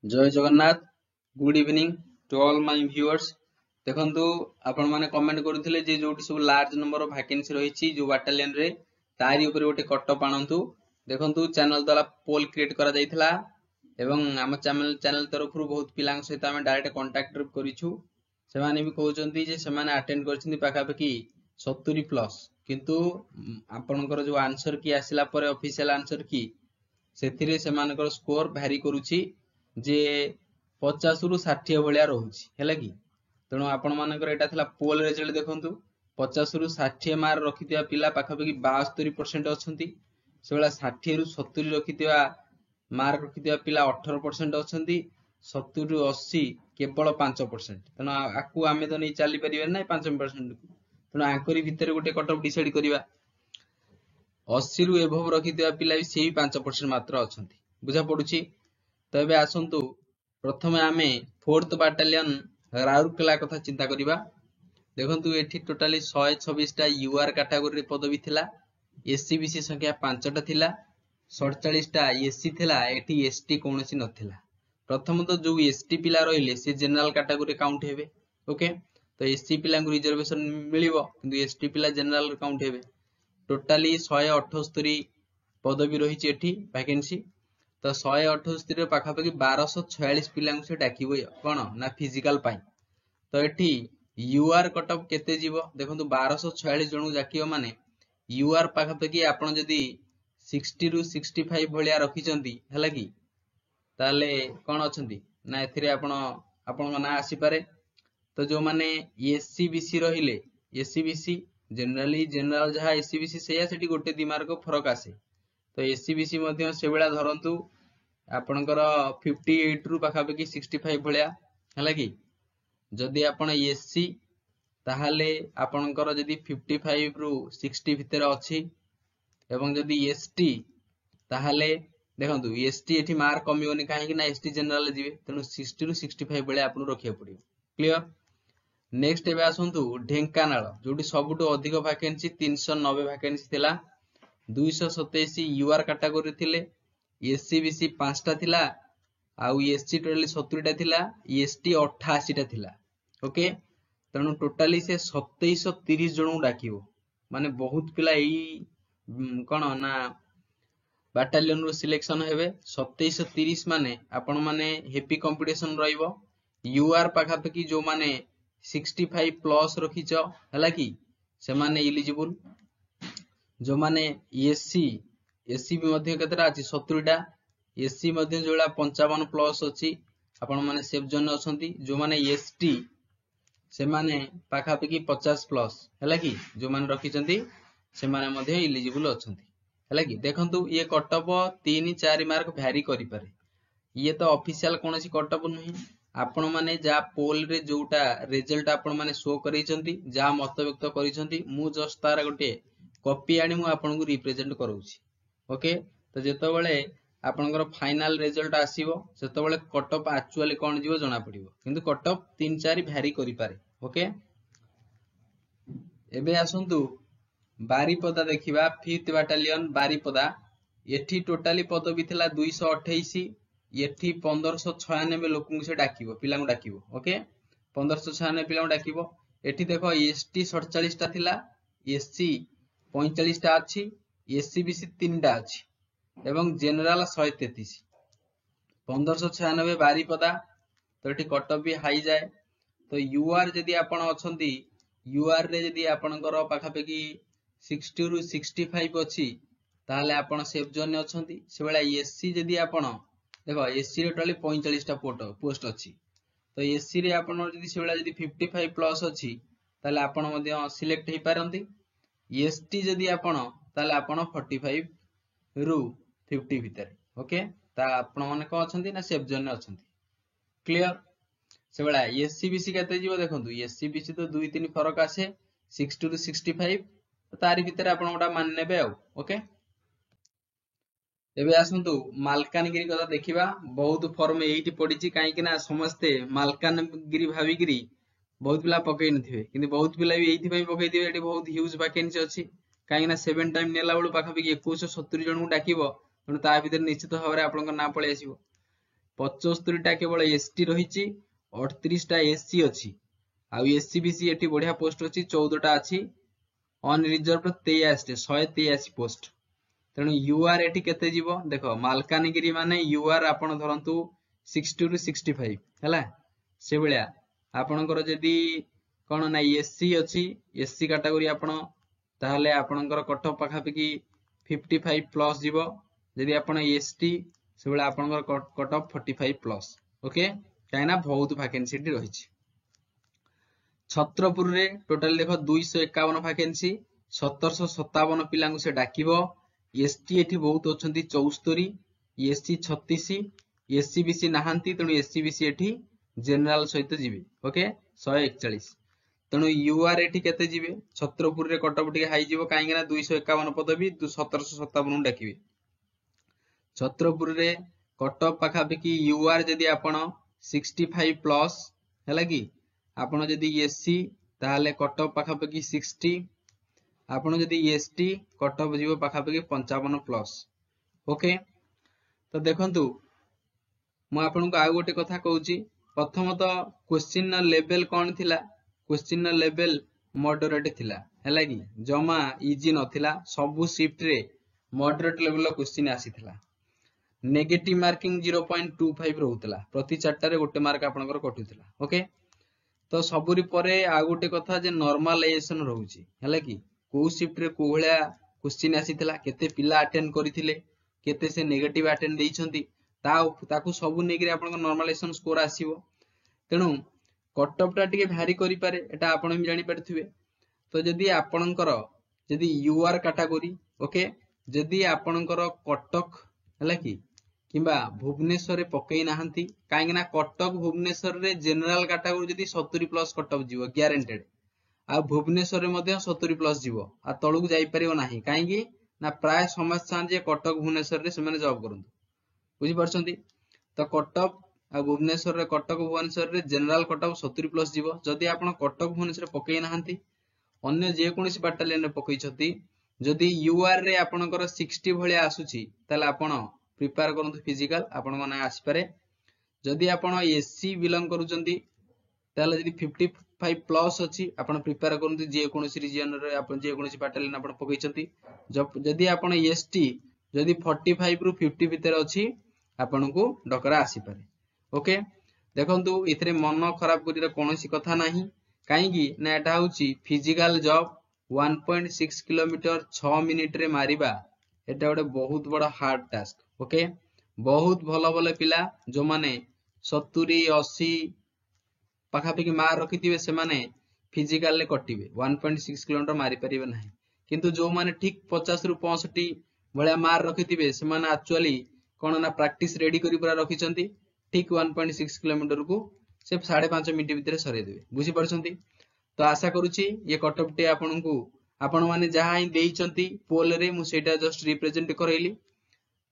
जय Jagannath. Good evening to all my viewers. देखंतु आपण माने कमेंट करूथिले जे जोटी सब लार्ज नंबर ऑफ वैकेंसी रहिछि जो बाटालियन रे तारी ऊपर गोटे कटअप आणंतु। देखंतु चैनल द्वारा पोल क्रिएट करा जायथिला एवं हम चैनल तरफ बहुत पिलांग सहित हम डायरेक्ट कांटेक्ट करिछु। सेमाने भी कहउचंती जे सेमाने अटेंड करछिंती पाखापाखि 70 प्लस, किंतु आपनकर जो आंसर की आसिला परे ऑफिशियल आंसर की सेथिरे सेमानकर स्कोर भ्यारी करूछि जे 50 रु 60 भलिया रहुछि हैला कि। तेणु आपण मानकर एटा थिला पोल रिजल्ट। देखंतु 50 रु 60 मार्क रखितिया पिला पाखापाखि 72% अछंती। सेबला 60 रु 70 रखितिया मार्क रखितिया पिला 18% अछंती। 70 रु 80 केवल 5%। तेणु आकु आमे तो नै चाली परिबे नै 5% को। तेणु आंकरी भितर गोटे कट ऑफ डिसाइड करिवा। 80 रु एभव रखितिया पिला भी सेही 5% मात्र अछंती। बुझा पडुछि। तो एबे आसंतु प्रथमे आमे 4th बाटालियन राउरकेला कथा चिंता करिबा। देखंतु एठी टोटली 126 टा यूआर कैटेगरी रे पदवी थिला। एससीबीसी संख्या 5 टा थिला। 47 टा एससी थिला। एठी एसटी कोनोसी नथिला। प्रथम तो जो एसटी पिला रहिले से जनरल कैटेगरी काउंट हेबे। ओके, तो एससी पिला को रिजर्वेशन मिलिबो किंतु एसटी पिला जनरल काउंट हेबे। टोटली 178 पदवी रही एठी वैकेंसी। तो 178 पाखापाखि 1246 पिला से डाकिबो कोन ना फिजिकल पाई। तो एठी यूआर कटअप केते जीवो देखंतु 1246 जणु डाकियो माने यूआर पाखापाखि आपण जदी 60 रु 65 भलिया रखिचंती हैला कि ताले कोन अछंती ना एथिरे आपण ना आसी पारे। तो जो माने एससीबीसी रहिले एससीबीसी जनरली जनरल जहा एससीबीसी सेया सेठी गोटे दि मार्क फरक आसे। तो एससीबीसी मध्य से बेला धरंतु आपनकर 58 रु पाखापाखि 65 भलिया हैला कि। जदि आपण एससी ताहाले आपनकर जदि 55 रु 60 भितर अछि एवं जदि एसटी ताहाले देखंतु एसटी एठी मार्क कमियोनी काहे कि ना एसटी जनरल जिवे। तेनु 60 रु 65 भलिया आपन रखिया पड़ियो। क्लियर। नेक्स्ट एबे आसंतु ढेंकानाल जोटी सबुटो अधिक वैकेंसी 390 वैकेंसी थिला। 227 यूआर कैटेगरी थिले। एससीबीसी 5 टा थिला आउ एससी टोटली 70 टा थिला। एसटी 88 टा थिला। ओके, तेणु टोटली से 2730 जणु डाकिबो माने बहुत पिला एई कोन ना बाटालियन रो सिलेक्शन हेबे। 2730 माने आपण माने हेपी कंपटीशन रहिबो। यूआर पाखापाखि जो माने 65 प्लस रखिच हैला कि से माने एलिजिबल। जो माने एससी एससी भी मध्य केतरा अछि 70 टा। एससी मध्य जोला 55 प्लस अछि आपण माने सेफ जन अछंती। जो माने एसटी से माने पाखापाखि 50 प्लस हैला कि जो माने रखिचंती से माने मध्य एलिजिबल अछंती हैला कि। देखंतु ये कटअप 3-4 मार्क भ्यारी करि पारे। ये तो ऑफिशियल कोनोसी कटअप नहीं। आपण माने जा पोल रे जोटा रिजल्ट आपण माने शो करिसंती जा मत व्यक्त करिसंती मु जस्ट तार गोटे कॉपी आनी मु आपण को रिप्रेजेंट करूची। ओके, तो जेतो बेले आपनकर फाइनल रिजल्ट आसीबो सेतो बेले कटअप एक्चुअली कोन जीवो जणा पड़िबो किंतु कटअप 3-4 भ्यारी करि पारे। ओके, एबे आसंतु बारीपदा देखिबा। 5th बाटालियन बारीपदा एठी टोटली पदवी थिला 228। एठी 1596 लोकन से डाकिबो पिला को डाकिबो। ओके, 1596 पिला को डाकिबो। एठी देखो एसटी 47 टा थिला। एससी 45 टा अछि। एससीबीसी 3 टा अछि एवं जनरल 133। 1596 बारीपदा। तो एठी कटअप भी हाई जाए। तो यूआर जदि आपण अछंती यूआर रे जदि आपनकर पाखापाखि 60 रु 65 अछि ताहले आपण सेफ जोन अछंती। से बेला एससी जदि आपण देखो एससी रे टोटली 45 टा पोस्ट अछि। तो एससी रे आपण जदि से बेला जदि 55 प्लस अछि ताहले आपण मध्य सिलेक्ट हे पारंती। एसटी जदि आपण ताहले आपण 45 रु 50 भितर। ओके, ता आपण माने को अछंती ना सेफ जोन अछंती। क्लियर। से बेला एससीबीसी केते जीवो देखंतु एससीबीसी तो 2-3 फरक आसे 60 रु 65। तारि भितर आपण ओटा मान नेबे आ। ओके, एबे आसंतु मालकानगिरी कथा देखिबा। बहुत फॉर्म एइटी पडिची काहे कि ना समस्ते मालकानगिरी भाबिगिरी बहुत पिला पकई नथिबे किंतु बहुत पिला भी एइथि पई पकई दिबे। एटी बहुत ह्यूज वैकेंसी अछि काहे ना 7 टाइम नेला बेलु पाखापाखि 2170 जण को डाकिबो। तेणु ता भितर निश्चित भाबरे आपनकर ना पळे आसीबो। 75टा केवल एसटी रही 38टा एससी अच्छी आउ एससी बीसी एटी बढ़िया पोस्ट अच्छी 14टा अच्छी अनरिजर्व 183 पोस्ट तेणु यूआर एटी केते जीवो देख मालकानगिरी माने यूआर आपण धरंतु 60 रु 65 हैला से भलिया आपणकर जदी कोन ना एससी अच्छी एससी कैटेगरी आपण ताहले आपणकर कटअफ पाखापाखि 55 प्लस जीवो जदी आपण एसटी से भलिया आपणकर कटअफ 45 प्लस ओके काइना बहुत वैकेंसी रही छत्रपुर रे टोटल देख 251 वैकेंसी 1757 पिला से डाकिबो एसटी एठी बहुत अछंती 74 एससी 36 एससी बीसी नाहांती तेणु एससी बीसी एठी जनरल सहित जीवे ओके 141 तेणु यूआर एठी केते जीवे छत्रपुर रे कटअफ टिके हाई जीवो काहेकि ना 251 पदवी 1757 डाकिबे छत्रपुर रे कटअफ पाखापाखि यूआर जदी आपण 65 प्लस हैला कि आपण जदी एससी ताहले कटअफ पाखापाखि 60 आपण जदी एसटी कटअफ जीवो पाखापाखि 55 प्लस ओके तो देखंतु मु आपनको आ गोटे कथा कहूची प्रथमत क्वेश्चन लेवल कौन थिला क्वेश्चन लेवल मॉडरेट थिला हैला कि जमा इजी नथिला सबु शिफ्ट रे मॉडरेट लेवल क्वेश्चन आसीथिला नेगेटिव मार्किंग 0.25 रहउतला प्रति चारटा रे गोटे मार्क आपनकर कटुतला ओके तो सबुरी परे आ गोटे कथा जे नॉर्मलाइजेशन रहउची हैला कि को शिफ्ट रे को भलिया क्वेश्चन आसीथिला केते पिला अटेंड करिथिले केते से नेगेटिव अटेंड देइछंती ताकू सबु नेगरी आपनकर नॉर्मलाइजेशन स्कोर आसीबो तेनु कटअफ टा टिके भारी करि पारे एटा आपण भी जानि परथिबे तो जदी आपनकर जदी यूआर कैटेगरी ओके जदी आपनकर कटक हैला कि किंबा भुवनेश्वर रे पकई नाहंती काहेकि ना कटक भुवनेश्वर रे जनरल कैटेगरी जदी 70 प्लस कटअफ जीवो ग्यारंटेड आ भुवनेश्वर रे मध्ये 70 प्लस जीवो आ तळुक जाई परिबो नाही काहेकि ना प्राय समस्या जे कटक भुवनेश्वर रे सेमाने जॉब करंतु बुझी परछंती तो कटक आ भुवनेश्वर रे कटक भुवनेश्वर रे जनरल कटअफ 70 प्लस जीवो जदी आपण कटक भुवनेश्वर रे पकई नाहंती अन्य जे कोनोसी बटालियन रे पकई छथि जदी यूआर रे आपनकर 60 भलिया आसुची ताले आपण प्रिपेयर करंतु फिजिकल आपण ना आसी पारे जदी आपण एससी बिलोंग करूचंती ताले जदी 55 प्लस अछि आपण प्रिपेयर करंतु जे कोनोसी रीजन रे आपण जे कोनोसी बटालियन आपण पकई छथि जदी आपण एसटी जदी 45 रु 50 भीतर अछि आपण को डकरा आसी पारे ओके देखंतु इथरे मन खराब करिरा कोनोसी कथा नाही काहे कि ना एटा होची फिजिकल जॉब 1.6 किलोमीटर 6 मिनिट रे मारिबा एटा गोटे बहुत बड़ा हार्ड टास्क ओके बहुत भलो भलो पिला जो माने 70 80 पाखापाखि मार रखिथिबे से माने फिजिकल ले कटिबे 1.6 किलोमीटर मारी परिबे नाही किंतु जो माने ठीक 50 रु 65 भलिया मार रखिथिबे से माने एक्चुअली कोन ना प्रैक्टिस रेडी करी पूरा रखिचंती ठीक 1.6 किलोमीटर को से 5.5 मिनिट भीतर सरे देबे बुझी परछंती तो आशा करूची ये कटअफ टे आपनकू आपण माने जहा ही देइचंती पोल रे मु सेटा जस्ट रिप्रेजेंट करैली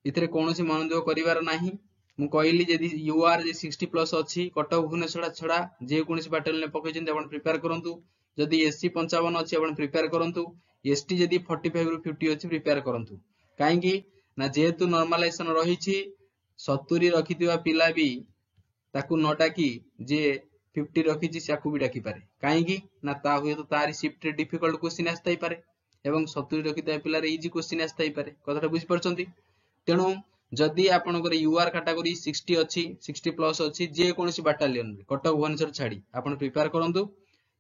इथरे कोनोसी मनोयोग करिवार नाही मु कहली जदी यूआर जे 60 प्लस अछि कटअफ भुवनेश्वर छडा जे कोनोसी बैटल ने पकैचंती आपण प्रिपेयर करंतु जदी एससी 55 अछि आपण प्रिपेयर करंतु एसटी जदी 45 रु 50 अछि प्रिपेयर करंतु काहे कि ना जेतु नॉर्मलाइजेशन रहिछि 70 रखितिबा पिला भी ताकू न डाकी जे 50 रखिछि साकू भी डाकी पारे काहे कि ना ता हुए तो तारी शिफ्ट रे डिफिकल्ट क्वेश्चन आस्ताई पारे एवं 70 रखिता पिला रे इजी क्वेश्चन आस्ताई पारे कथाटा बुझि परछंती तेनु जदी आपनकर यूआर कैटेगरी 60 अछि 60 प्लस अछि जे कोनोसी बटालियन रे कटक भुवनेश्वर छाडी आपण प्रिपेयर करंतु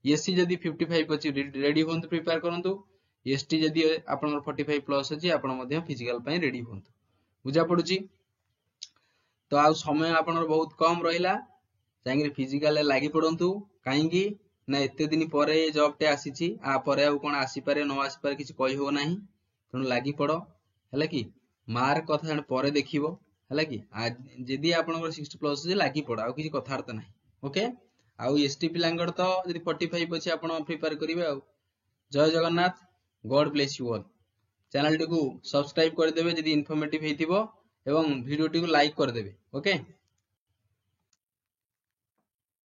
एससी जदी 55 अछि रेडी होंतु प्रिपेयर करंतु एसटी जदी आपनकर 45 प्लस अछि आपण मध्ये फिजिकल पई रेडी होंतु बुझा पडुची तो आ समय आपनर बहुत कम रहिला जांगे फिजिकल लागि पडंतु काहेकि ना एते दिन परे जॉब टे आसीची आ परे आ कोन आसी पारे न आसी पारे किछ कहि हो नाही तनु लागि पडो हैला कि मार्क कथा जण परे देखिबो हैला कि जदी आपनकर 60 प्लस जे लागि पडो आ किछ कथा अर्थ नाही ओके आ एसटी पिलांगड तो जदी 45 अछि आपण प्रिपेयर करिवे आ जय Jagannath God bless you all channel T को सब्सक्राइब कर देबे जदी इन्फॉर्मेटिव हेतिबो एवं वीडियो टी को लाइक कर देबे ओके।